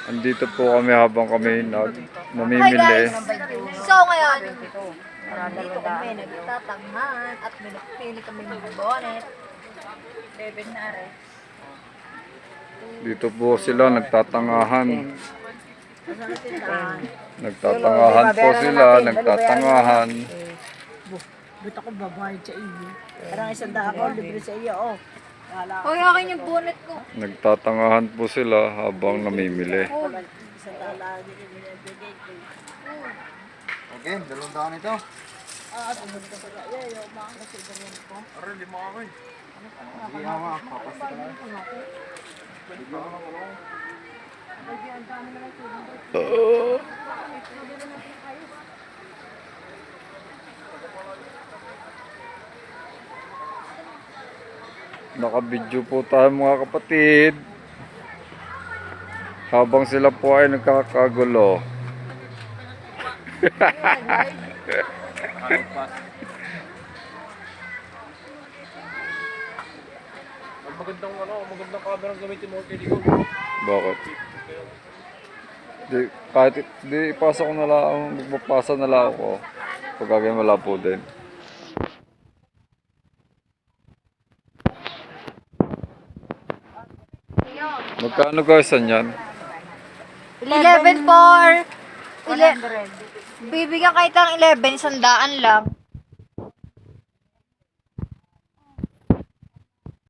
Andito po kami habang kami namimili. Hi guys! So ngayon, dito kami nagtatanghan at pinili kami ng bonnet. Dito po sila nagtatangahan. Nagtatangahan po sila, nagtatangahan. Ba't ako babayad sa iyo? Parang isang ako, libre sa iyo, oh. Hoy, akin yung bonnet ko. Nagtatangahan po sila habang namimili. Isang daan yung binibigay ko. Okay, 2 taon ito. Pumunta sa kaya, yung mga kasi ganyan ko. Aray, 5 ako eh. Hindi ako, papasok na lang. Nakabidyo po tayo mga kapatid. Habang sila po ay nagkakagulo. Magandang camera ang gamitin mo kay Digo. Bakit? Di, kahit di ipasa ko na lang, magpapasa na lang ako. Pagkagay wala po din. Magkano guys yan? 11 for... Bibigyan kahit ang 11, 100 lang.